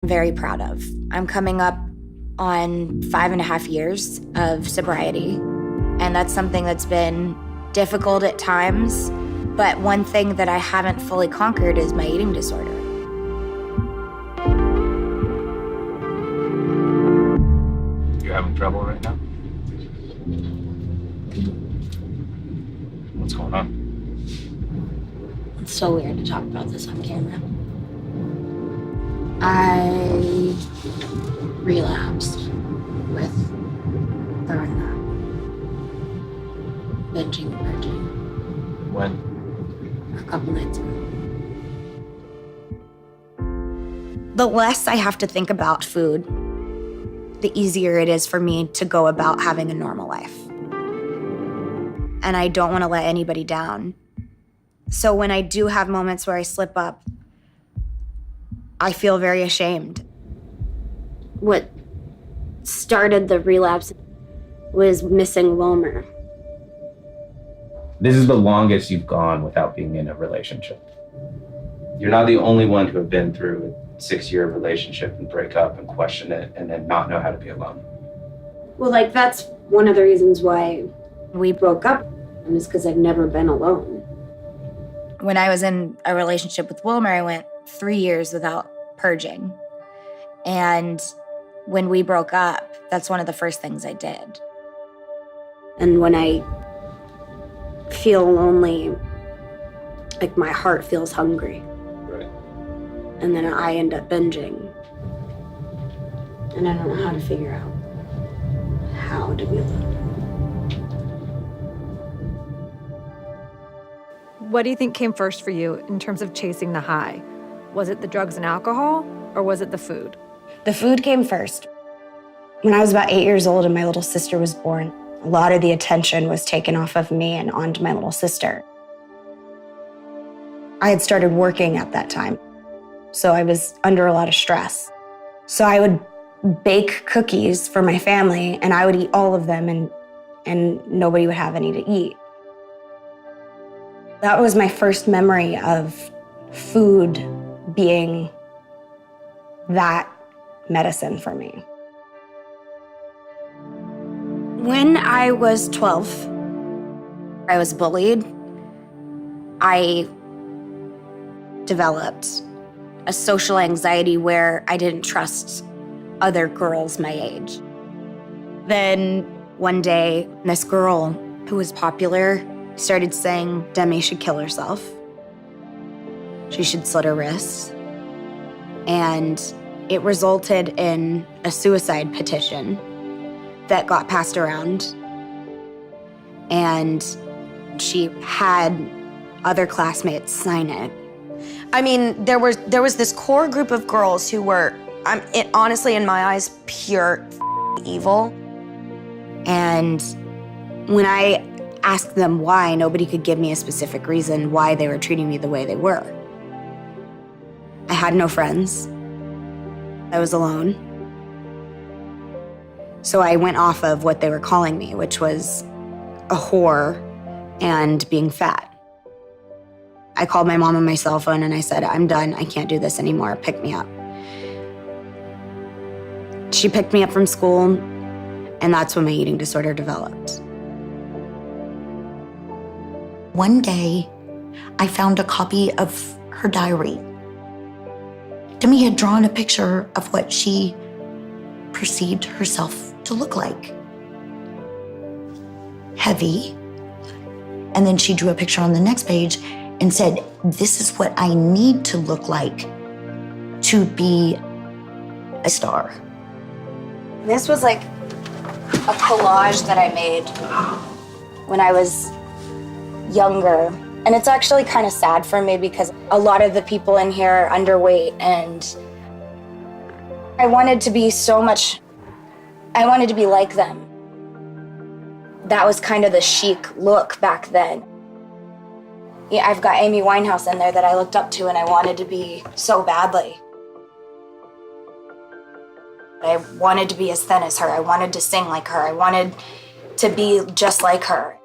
Very proud of. I'm coming up on 5.5 years of sobriety, and that's something that's been difficult at times, but one thing that I haven't fully conquered is my eating disorder. You're having trouble right now? What's going on? It's so weird to talk about this on camera. I relapsed with throwing up, binging, purging. When? A couple nights ago. The less I have to think about food, the easier it is for me to go about having a normal life. And I don't want to let anybody down. So when I do have moments where I slip up, I feel very ashamed. What started the relapse was missing Wilmer. This is the longest you've gone without being in a relationship. You're not the only one to have been through a 6-year relationship and break up and question it and then not know how to be alone. Well, that's one of the reasons why we broke up, was because I've never been alone. When I was in a relationship with Wilmer, I went 3 years without purging. And when we broke up, that's one of the first things I did. And when I feel lonely, my heart feels hungry. Right. And then I end up binging. And I don't know how to figure out how to be alone. What do you think came first for you in terms of chasing the high? Was it the drugs and alcohol, or was it the food? The food came first. When I was about 8 years old and my little sister was born, a lot of the attention was taken off of me and onto my little sister. I had started working at that time, so I was under a lot of stress. So I would bake cookies for my family, and I would eat all of them, and nobody would have any to eat. That was my first memory of food being that medicine for me. When I was 12, I was bullied. I developed a social anxiety where I didn't trust other girls my age. Then one day, this girl who was popular started saying Demi should kill herself. She should slit her wrists. And it resulted in a suicide petition that got passed around. And she had other classmates sign it. I mean, there was this core group of girls who were, honestly, in my eyes, pure evil. And when I asked them why, nobody could give me a specific reason why they were treating me the way they were. I had no friends. I was alone. So I went off of what they were calling me, which was a whore and being fat. I called my mom on my cell phone and I said, I'm done, I can't do this anymore, pick me up. She picked me up from school, and that's when my eating disorder developed. One day, I found a copy of her diary. Demi had drawn a picture of what she perceived herself to look like. Heavy. And then she drew a picture on the next page and said, this is what I need to look like to be a star. This was like a collage that I made when I was younger. And it's actually kind of sad for me because a lot of the people in here are underweight, and I wanted to be I wanted to be like them. That was kind of the chic look back then. Yeah, I've got Amy Winehouse in there that I looked up to and I wanted to be so badly. I wanted to be as thin as her. I wanted to sing like her. I wanted to be just like her.